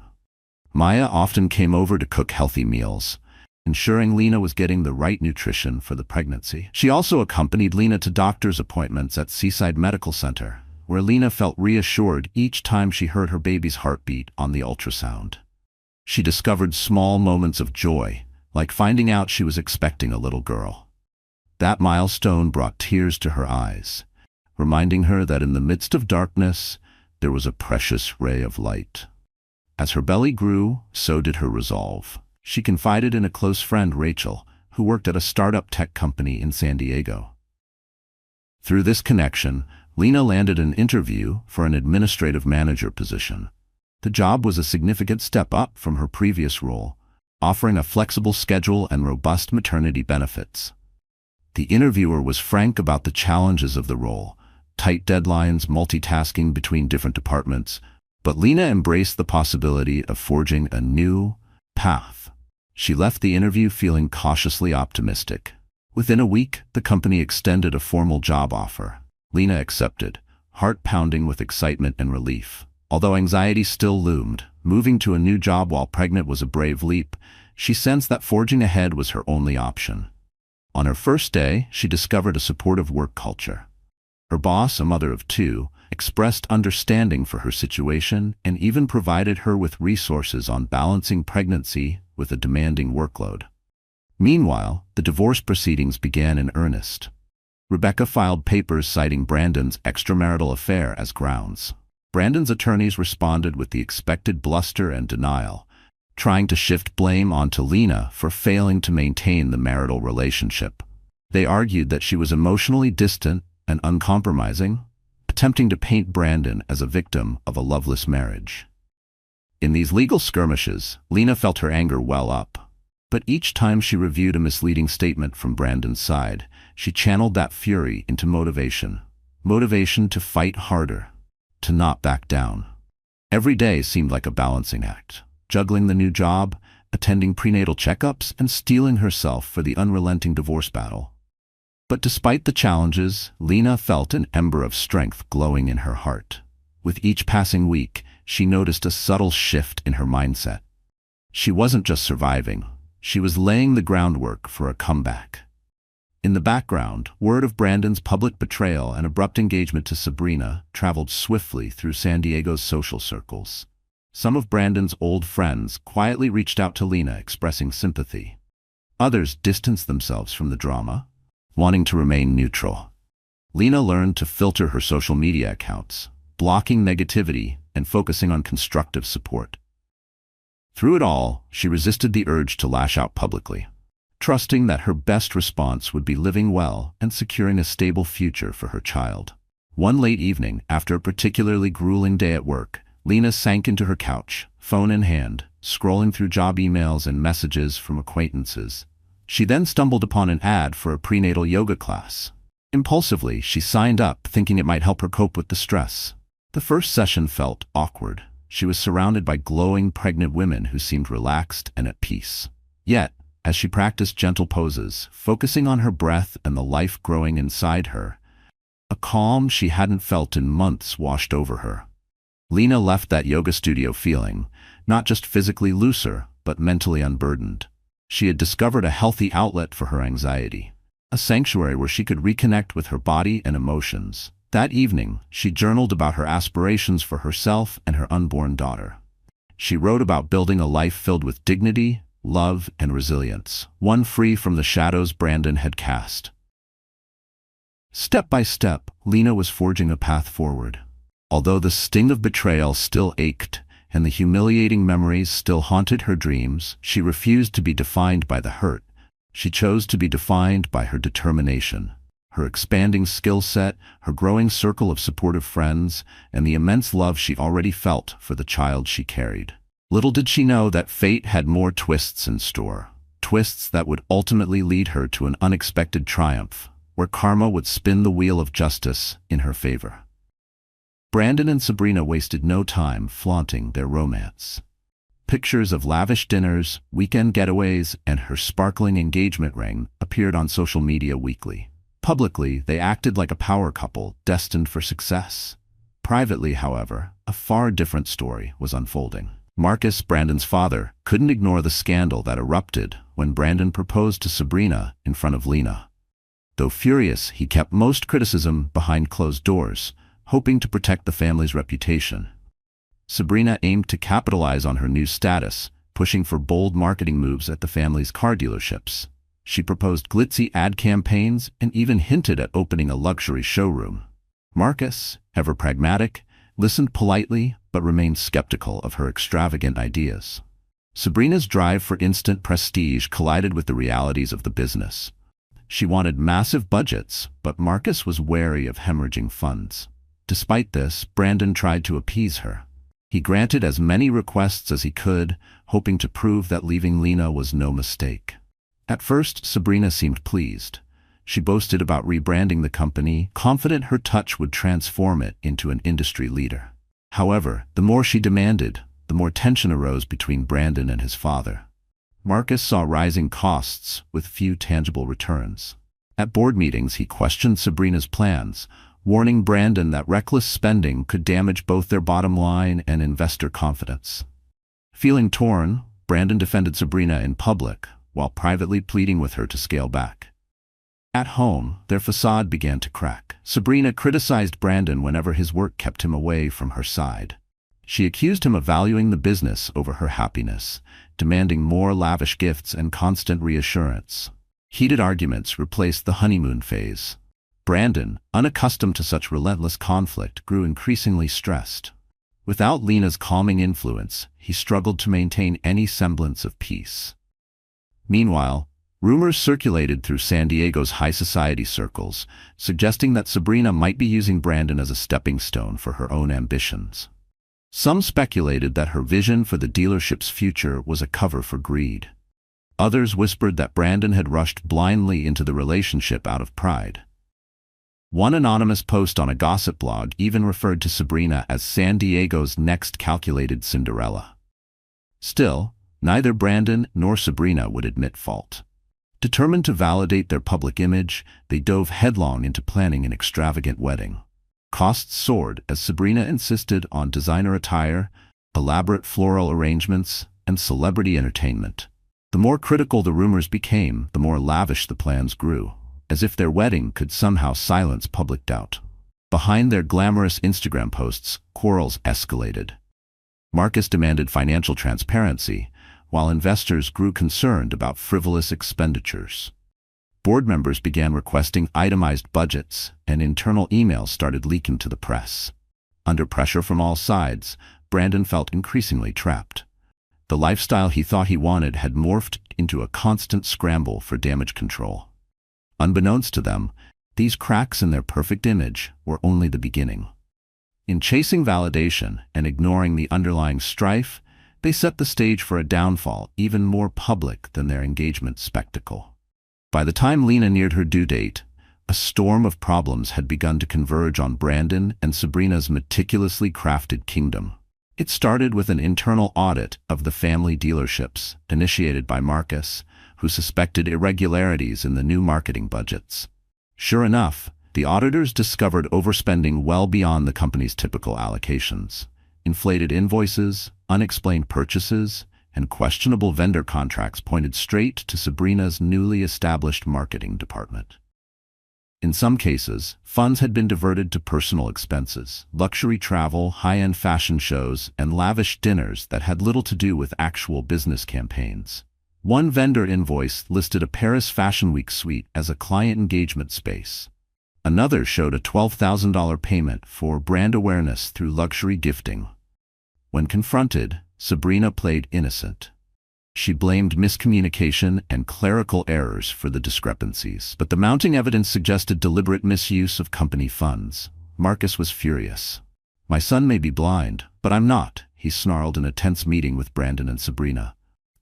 Maya often came over to cook healthy meals, ensuring Lena was getting the right nutrition for the pregnancy. She also accompanied Lena to doctor's appointments at Seaside Medical Center, where Lena felt reassured each time she heard her baby's heartbeat on the ultrasound. She discovered small moments of joy, like finding out she was expecting a little girl. That milestone brought tears to her eyes, reminding her that in the midst of darkness, there was a precious ray of light. As her belly grew, so did her resolve. She confided in a close friend, Rachel, who worked at a startup tech company in San Diego. Through this connection, Lena landed an interview for an administrative manager position. The job was a significant step up from her previous role, offering a flexible schedule and robust maternity benefits. The interviewer was frank about the challenges of the role, tight deadlines, multitasking between different departments, but Lena embraced the possibility of forging a new path. She left the interview feeling cautiously optimistic. Within a week, the company extended a formal job offer. Lena accepted, heart pounding with excitement and relief. Although anxiety still loomed, moving to a new job while pregnant was a brave leap. She sensed that forging ahead was her only option. On her first day, she discovered a supportive work culture. Her boss, a mother of two, expressed understanding for her situation and even provided her with resources on balancing pregnancy with a demanding workload. Meanwhile, the divorce proceedings began in earnest. Rebecca filed papers citing Brandon's extramarital affair as grounds. Brandon's attorneys responded with the expected bluster and denial, trying to shift blame onto Lena for failing to maintain the marital relationship. They argued that she was emotionally distant and uncompromising, attempting to paint Brandon as a victim of a loveless marriage. In these legal skirmishes, Lena felt her anger well up. But each time she reviewed a misleading statement from Brandon's side, she channeled that fury into motivation. Motivation to fight harder, to not back down. Every day seemed like a balancing act, juggling the new job, attending prenatal checkups, and steeling herself for the unrelenting divorce battle. But despite the challenges, Lena felt an ember of strength glowing in her heart. With each passing week, she noticed a subtle shift in her mindset. She wasn't just surviving, she was laying the groundwork for a comeback. In the background, word of Brandon's public betrayal and abrupt engagement to Sabrina traveled swiftly through San Diego's social circles. Some of Brandon's old friends quietly reached out to Lena expressing sympathy. Others distanced themselves from the drama, wanting to remain neutral. Lena learned to filter her social media accounts, blocking negativity and focusing on constructive support. Through it all, she resisted the urge to lash out publicly, trusting that her best response would be living well and securing a stable future for her child. One late evening, after a particularly grueling day at work, Lena sank into her couch, phone in hand, scrolling through job emails and messages from acquaintances. She then stumbled upon an ad for a prenatal yoga class. Impulsively, she signed up, thinking it might help her cope with the stress. The first session felt awkward. She was surrounded by glowing pregnant women who seemed relaxed and at peace. Yet, as she practiced gentle poses, focusing on her breath and the life growing inside her, a calm she hadn't felt in months washed over her. Lena left that yoga studio feeling, not just physically looser, but mentally unburdened. She had discovered a healthy outlet for her anxiety, a sanctuary where she could reconnect with her body and emotions. That evening, she journaled about her aspirations for herself and her unborn daughter. She wrote about building a life filled with dignity, love, and resilience, one free from the shadows Brandon had cast. Step by step, Lena was forging a path forward. Although the sting of betrayal still ached, and the humiliating memories still haunted her dreams, she refused to be defined by the hurt. She chose to be defined by her determination. Her expanding skill set, her growing circle of supportive friends, and the immense love she already felt for the child she carried. Little did she know that fate had more twists in store, twists that would ultimately lead her to an unexpected triumph, where karma would spin the wheel of justice in her favor. Brandon and Sabrina wasted no time flaunting their romance. Pictures of lavish dinners, weekend getaways, and her sparkling engagement ring appeared on social media weekly. Publicly, they acted like a power couple destined for success. Privately, however, a far different story was unfolding. Marcus, Brandon's father, couldn't ignore the scandal that erupted when Brandon proposed to Sabrina in front of Lena. Though furious, he kept most criticism behind closed doors, hoping to protect the family's reputation. Sabrina aimed to capitalize on her new status, pushing for bold marketing moves at the family's car dealerships. She proposed glitzy ad campaigns and even hinted at opening a luxury showroom. Marcus, ever pragmatic, listened politely but remained skeptical of her extravagant ideas. Sabrina's drive for instant prestige collided with the realities of the business. She wanted massive budgets, but Marcus was wary of hemorrhaging funds. Despite this, Brandon tried to appease her. He granted as many requests as he could, hoping to prove that leaving Lena was no mistake. At first, Sabrina seemed pleased. She boasted about rebranding the company, confident her touch would transform it into an industry leader. However, the more she demanded, the more tension arose between Brandon and his father. Marcus saw rising costs with few tangible returns. At board meetings, he questioned Sabrina's plans, warning Brandon that reckless spending could damage both their bottom line and investor confidence. Feeling torn, Brandon defended Sabrina in public, while privately pleading with her to scale back. At home, their facade began to crack. Sabrina criticized Brandon whenever his work kept him away from her side. She accused him of valuing the business over her happiness, demanding more lavish gifts and constant reassurance. Heated arguments replaced the honeymoon phase. Brandon, unaccustomed to such relentless conflict, grew increasingly stressed. Without Lena's calming influence, he struggled to maintain any semblance of peace. Meanwhile, rumors circulated through San Diego's high society circles, suggesting that Sabrina might be using Brandon as a stepping stone for her own ambitions. Some speculated that her vision for the dealership's future was a cover for greed. Others whispered that Brandon had rushed blindly into the relationship out of pride. One anonymous post on a gossip blog even referred to Sabrina as San Diego's next calculated Cinderella. Still, neither Brandon nor Sabrina would admit fault. Determined to validate their public image, they dove headlong into planning an extravagant wedding. Costs soared as Sabrina insisted on designer attire, elaborate floral arrangements, and celebrity entertainment. The more critical the rumors became, the more lavish the plans grew, as if their wedding could somehow silence public doubt. Behind their glamorous Instagram posts, quarrels escalated. Marcus demanded financial transparency, while investors grew concerned about frivolous expenditures. Board members began requesting itemized budgets, and internal emails started leaking to the press. Under pressure from all sides, Brandon felt increasingly trapped. The lifestyle he thought he wanted had morphed into a constant scramble for damage control. Unbeknownst to them, these cracks in their perfect image were only the beginning. In chasing validation and ignoring the underlying strife, they set the stage for a downfall even more public than their engagement spectacle. By the time Lena neared her due date, a storm of problems had begun to converge on Brandon and Sabrina's meticulously crafted kingdom. It started with an internal audit of the family dealerships, initiated by Marcus, who suspected irregularities in the new marketing budgets. Sure enough, the auditors discovered overspending well beyond the company's typical allocations. Inflated invoices, unexplained purchases, and questionable vendor contracts pointed straight to Sabrina's newly established marketing department. In some cases, funds had been diverted to personal expenses, luxury travel, high-end fashion shows, and lavish dinners that had little to do with actual business campaigns. One vendor invoice listed a Paris Fashion Week suite as a client engagement space. Another showed a $12,000 payment for brand awareness through luxury gifting. When confronted, Sabrina played innocent. She blamed miscommunication and clerical errors for the discrepancies, but the mounting evidence suggested deliberate misuse of company funds. Marcus was furious. "My son may be blind, but I'm not," he snarled in a tense meeting with Brandon and Sabrina.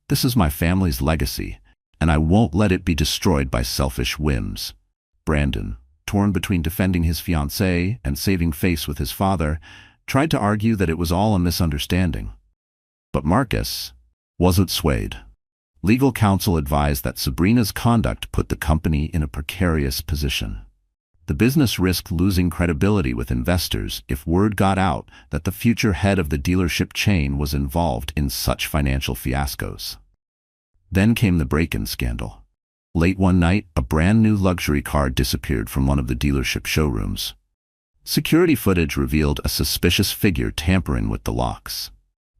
"This is my family's legacy, and I won't let it be destroyed by selfish whims." Brandon, torn between defending his fiancée and saving face with his father, tried to argue that it was all a misunderstanding. But Marcus wasn't swayed. Legal counsel advised that Sabrina's conduct put the company in a precarious position. The business risked losing credibility with investors if word got out that the future head of the dealership chain was involved in such financial fiascos. Then came the break-in scandal. Late one night, a brand-new luxury car disappeared from one of the dealership showrooms. Security footage revealed a suspicious figure tampering with the locks.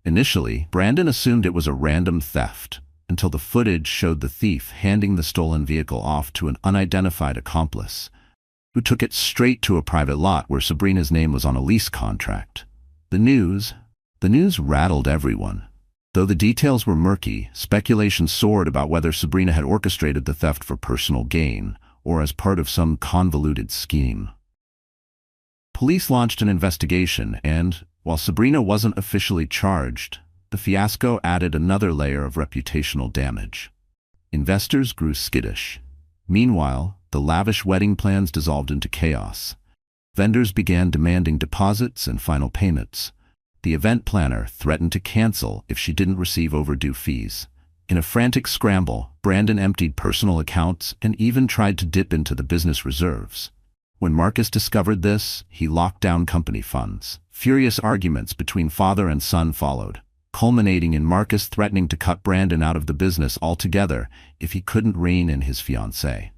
Initially, Brandon assumed it was a random theft, until the footage showed the thief handing the stolen vehicle off to an unidentified accomplice, who took it straight to a private lot where Sabrina's name was on a lease contract. The news rattled everyone. Though the details were murky, speculation soared about whether Sabrina had orchestrated the theft for personal gain or as part of some convoluted scheme. Police launched an investigation and, while Sabrina wasn't officially charged, the fiasco added another layer of reputational damage. Investors grew skittish. Meanwhile, the lavish wedding plans dissolved into chaos. Vendors began demanding deposits and final payments. The event planner threatened to cancel if she didn't receive overdue fees. In a frantic scramble, Brandon emptied personal accounts and even tried to dip into the business reserves. When Marcus discovered this, he locked down company funds. Furious arguments between father and son followed, culminating in Marcus threatening to cut Brandon out of the business altogether if he couldn't rein in his fiancée.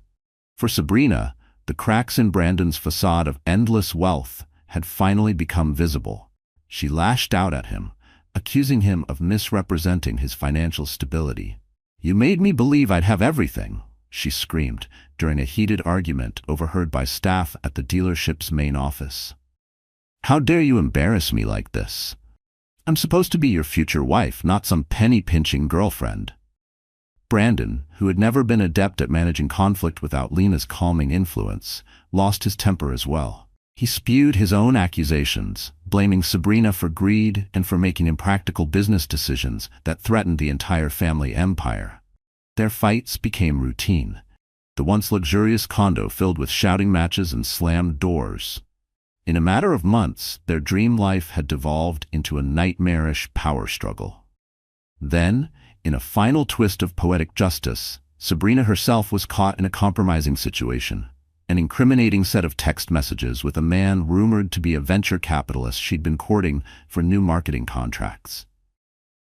For Sabrina, the cracks in Brandon's facade of endless wealth had finally become visible. She lashed out at him, accusing him of misrepresenting his financial stability. "You made me believe I'd have everything," she screamed during a heated argument overheard by staff at the dealership's main office. "How dare you embarrass me like this? I'm supposed to be your future wife, not some penny-pinching girlfriend." Brandon, who had never been adept at managing conflict without Lena's calming influence, lost his temper as well. He spewed his own accusations, blaming Sabrina for greed and for making impractical business decisions that threatened the entire family empire. Their fights became routine. The once luxurious condo filled with shouting matches and slammed doors. In a matter of months, their dream life had devolved into a nightmarish power struggle. Then, in a final twist of poetic justice, Sabrina herself was caught in a compromising situation. An incriminating set of text messages with a man rumored to be a venture capitalist she'd been courting for new marketing contracts.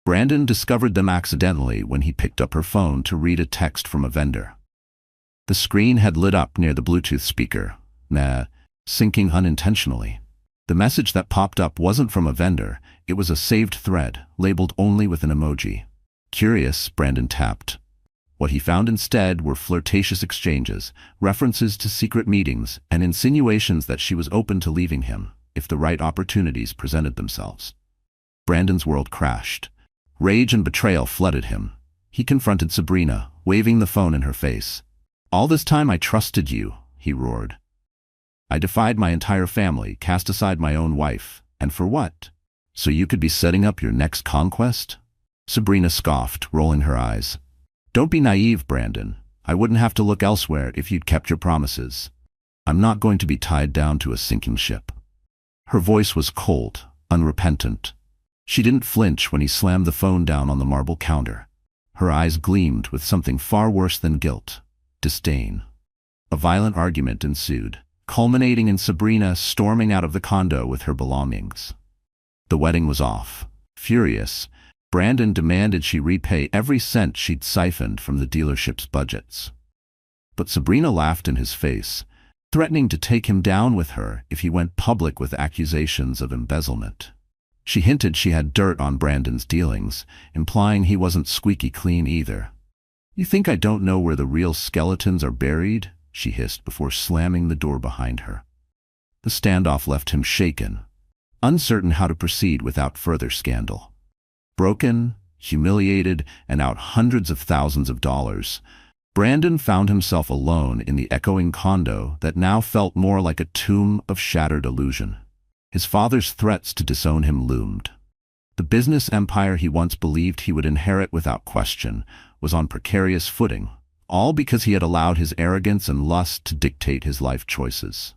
Brandon discovered them accidentally when he picked up her phone to read a text from a vendor. The screen had lit up near the Bluetooth speaker, syncing unintentionally. The message that popped up wasn't from a vendor, it was a saved thread, labeled only with an emoji. Curious, Brandon tapped. What he found instead were flirtatious exchanges, references to secret meetings, and insinuations that she was open to leaving him, if the right opportunities presented themselves. Brandon's world crashed. Rage and betrayal flooded him. He confronted Sabrina, waving the phone in her face. "All this time I trusted you," he roared. "I defied my entire family, cast aside my own wife. And for what? So you could be setting up your next conquest?" Sabrina scoffed, rolling her eyes. "Don't be naive, Brandon. I wouldn't have to look elsewhere if you'd kept your promises. I'm not going to be tied down to a sinking ship." Her voice was cold, unrepentant. She didn't flinch when he slammed the phone down on the marble counter. Her eyes gleamed with something far worse than guilt, disdain. A violent argument ensued, culminating in Sabrina storming out of the condo with her belongings. The wedding was off. Furious, Brandon demanded she repay every cent she'd siphoned from the dealership's budgets. But Sabrina laughed in his face, threatening to take him down with her if he went public with accusations of embezzlement. She hinted she had dirt on Brandon's dealings, implying he wasn't squeaky clean either. "You think I don't know where the real skeletons are buried?" she hissed before slamming the door behind her. The standoff left him shaken, uncertain how to proceed without further scandal. Broken, humiliated, and out hundreds of thousands of dollars, Brandon found himself alone in the echoing condo that now felt more like a tomb of shattered illusion. His father's threats to disown him loomed. The business empire he once believed he would inherit without question was on precarious footing, all because he had allowed his arrogance and lust to dictate his life choices.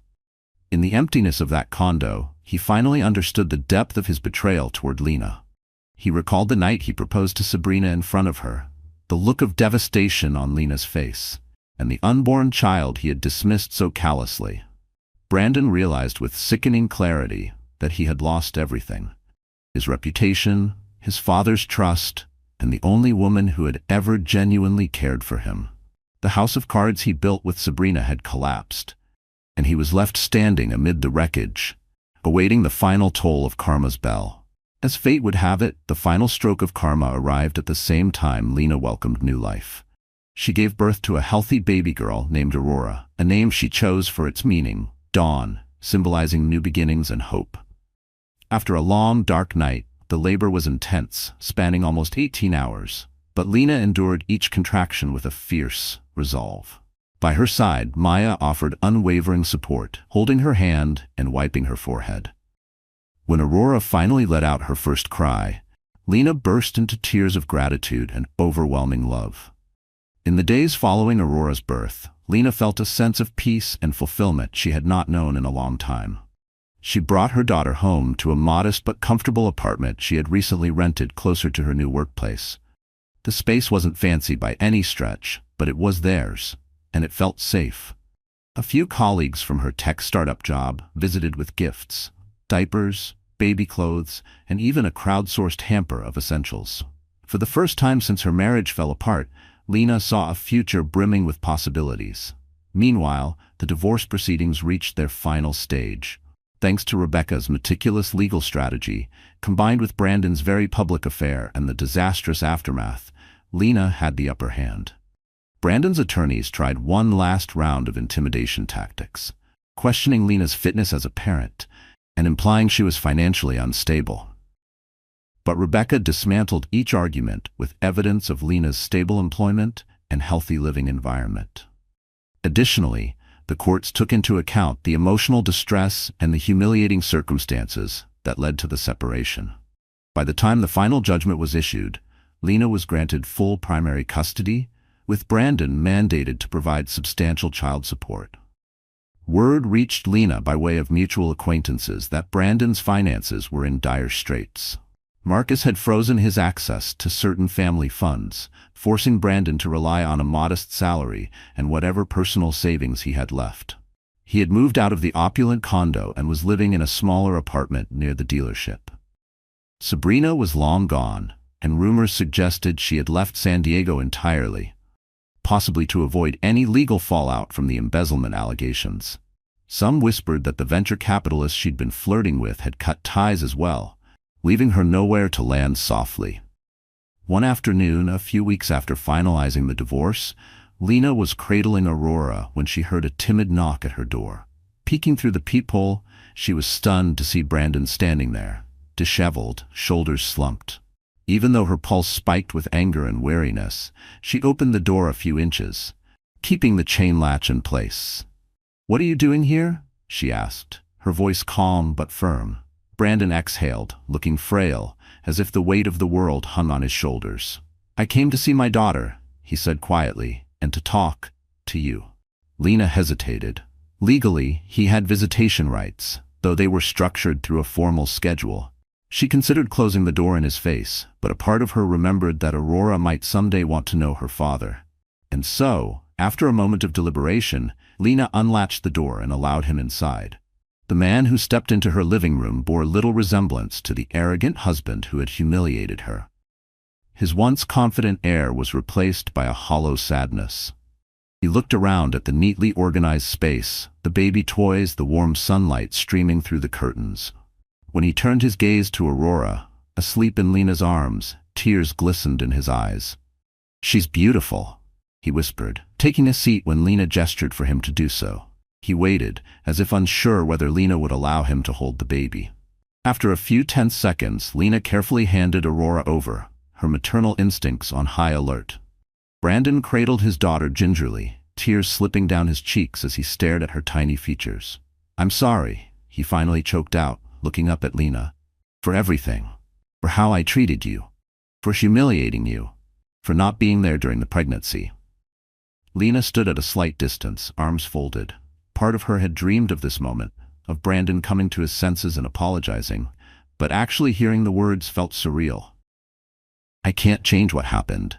In the emptiness of that condo, he finally understood the depth of his betrayal toward Lena. He recalled the night he proposed to Sabrina in front of her, the look of devastation on Lena's face, and the unborn child he had dismissed so callously. Brandon realized with sickening clarity that he had lost everything: his reputation, his father's trust, and the only woman who had ever genuinely cared for him. The house of cards he built with Sabrina had collapsed, and he was left standing amid the wreckage, awaiting the final toll of karma's bell. As fate would have it, the final stroke of karma arrived at the same time Lena welcomed new life. She gave birth to a healthy baby girl named Aurora, a name she chose for its meaning, dawn, symbolizing new beginnings and hope. After a long, dark night, the labor was intense, spanning almost 18 hours, but Lena endured each contraction with a fierce resolve. By her side, Maya offered unwavering support, holding her hand and wiping her forehead. When Aurora finally let out her first cry, Lena burst into tears of gratitude and overwhelming love. In the days following Aurora's birth, Lena felt a sense of peace and fulfillment she had not known in a long time. She brought her daughter home to a modest but comfortable apartment she had recently rented closer to her new workplace. The space wasn't fancy by any stretch, but it was theirs, and it felt safe. A few colleagues from her tech startup job visited with gifts: diapers, baby clothes, and even a crowdsourced hamper of essentials. For the first time since her marriage fell apart, Lena saw a future brimming with possibilities. Meanwhile, the divorce proceedings reached their final stage. Thanks to Rebecca's meticulous legal strategy, combined with Brandon's very public affair and the disastrous aftermath, Lena had the upper hand. Brandon's attorneys tried one last round of intimidation tactics, questioning Lena's fitness as a parent and implying she was financially unstable. But Rebecca dismantled each argument with evidence of Lena's stable employment and healthy living environment. Additionally, the courts took into account the emotional distress and the humiliating circumstances that led to the separation. By the time the final judgment was issued, Lena was granted full primary custody, with Brandon mandated to provide substantial child support. Word reached Lena by way of mutual acquaintances that Brandon's finances were in dire straits. Marcus had frozen his access to certain family funds, forcing Brandon to rely on a modest salary and whatever personal savings he had left. He had moved out of the opulent condo and was living in a smaller apartment near the dealership. Sabrina was long gone, and rumors suggested she had left San Diego entirely, possibly to avoid any legal fallout from the embezzlement allegations. Some whispered that the venture capitalist she'd been flirting with had cut ties as well, leaving her nowhere to land softly. One afternoon, a few weeks after finalizing the divorce, Lena was cradling Aurora when she heard a timid knock at her door. Peeking through the peephole, she was stunned to see Brandon standing there, disheveled, shoulders slumped. Even though her pulse spiked with anger and weariness, she opened the door a few inches, keeping the chain latch in place. "What are you doing here?" she asked, her voice calm but firm. Brandon exhaled, looking frail, as if the weight of the world hung on his shoulders. "I came to see my daughter," he said quietly, "and to talk to you." Lena hesitated. Legally, he had visitation rights, though they were structured through a formal schedule. She considered closing the door in his face, but a part of her remembered that Aurora might someday want to know her father. And so, after a moment of deliberation, Lena unlatched the door and allowed him inside. The man who stepped into her living room bore little resemblance to the arrogant husband who had humiliated her. His once confident air was replaced by a hollow sadness. He looked around at the neatly organized space, the baby toys, the warm sunlight streaming through the curtains. When he turned his gaze to Aurora, asleep in Lena's arms, tears glistened in his eyes. "She's beautiful," he whispered, taking a seat when Lena gestured for him to do so. He waited, as if unsure whether Lena would allow him to hold the baby. After a few tense seconds, Lena carefully handed Aurora over, her maternal instincts on high alert. Brandon cradled his daughter gingerly, tears slipping down his cheeks as he stared at her tiny features. "I'm sorry," he finally choked out, looking up at Lena. "For everything. For how I treated you. For humiliating you. For not being there during the pregnancy." Lena stood at a slight distance, arms folded. Part of her had dreamed of this moment, of Brandon coming to his senses and apologizing, but actually hearing the words felt surreal. "I can't change what happened,"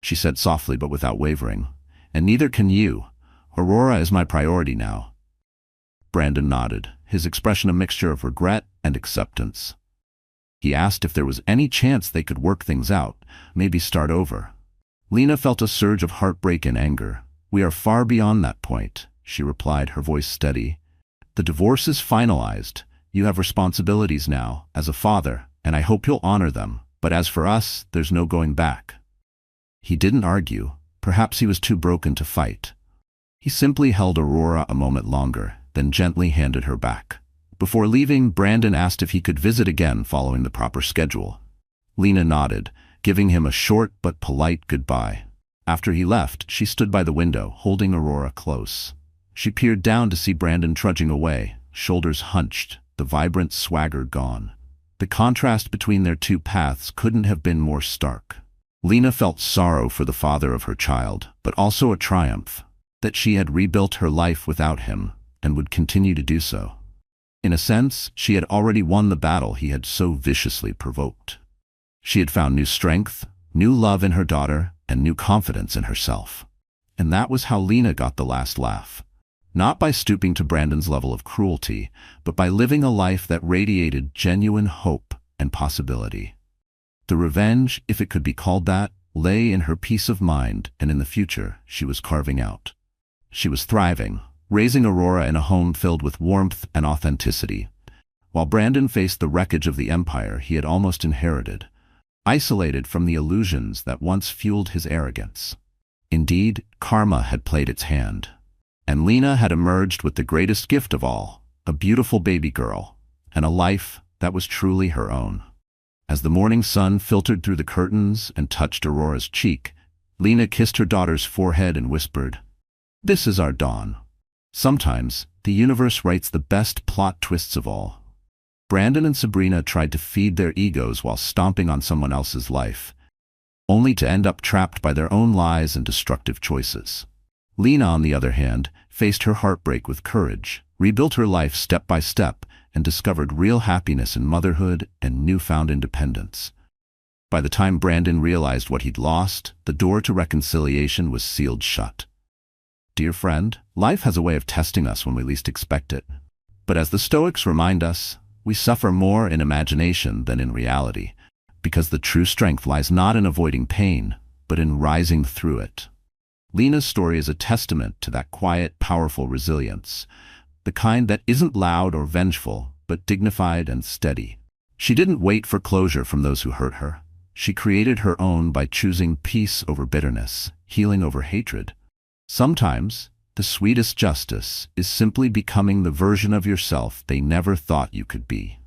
she said softly but without wavering. "And neither can you. Aurora is my priority now." Brandon nodded, his expression a mixture of regret and acceptance. He asked if there was any chance they could work things out, maybe start over. Lena felt a surge of heartbreak and anger. "We are far beyond that point," she replied, her voice steady. "The divorce is finalized. You have responsibilities now, as a father, and I hope you'll honor them. But as for us, there's no going back." He didn't argue. Perhaps he was too broken to fight. He simply held Aurora a moment longer, then gently handed her back. Before leaving, Brandon asked if he could visit again following the proper schedule. Lena nodded, giving him a short but polite goodbye. After he left, she stood by the window, holding Aurora close. She peered down to see Brandon trudging away, shoulders hunched, the vibrant swagger gone. The contrast between their two paths couldn't have been more stark. Lena felt sorrow for the father of her child, but also a triumph, that she had rebuilt her life without him, and would continue to do so. In a sense, she had already won the battle he had so viciously provoked. She had found new strength, new love in her daughter, and new confidence in herself. And that was how Lena got the last laugh. Not by stooping to Brandon's level of cruelty, but by living a life that radiated genuine hope and possibility. The revenge, if it could be called that, lay in her peace of mind and in the future she was carving out. She was thriving, raising Aurora in a home filled with warmth and authenticity, while Brandon faced the wreckage of the empire he had almost inherited, isolated from the illusions that once fueled his arrogance. Indeed, karma had played its hand. And Lena had emerged with the greatest gift of all, a beautiful baby girl, and a life that was truly her own. As the morning sun filtered through the curtains and touched Aurora's cheek, Lena kissed her daughter's forehead and whispered, "This is our dawn." Sometimes, the universe writes the best plot twists of all. Brandon and Sabrina tried to feed their egos while stomping on someone else's life, only to end up trapped by their own lies and destructive choices. Lena, on the other hand, faced her heartbreak with courage, rebuilt her life step by step, and discovered real happiness in motherhood and newfound independence. By the time Brandon realized what he'd lost, the door to reconciliation was sealed shut. Dear friend, life has a way of testing us when we least expect it. But as the Stoics remind us, we suffer more in imagination than in reality, because the true strength lies not in avoiding pain, but in rising through it. Lena's story is a testament to that quiet, powerful resilience, the kind that isn't loud or vengeful, but dignified and steady. She didn't wait for closure from those who hurt her. She created her own by choosing peace over bitterness, healing over hatred. Sometimes, the sweetest justice is simply becoming the version of yourself they never thought you could be.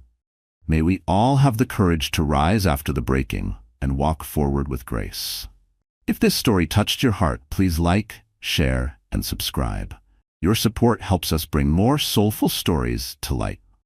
May we all have the courage to rise after the breaking and walk forward with grace. If this story touched your heart, please like, share, and subscribe. Your support helps us bring more soulful stories to light.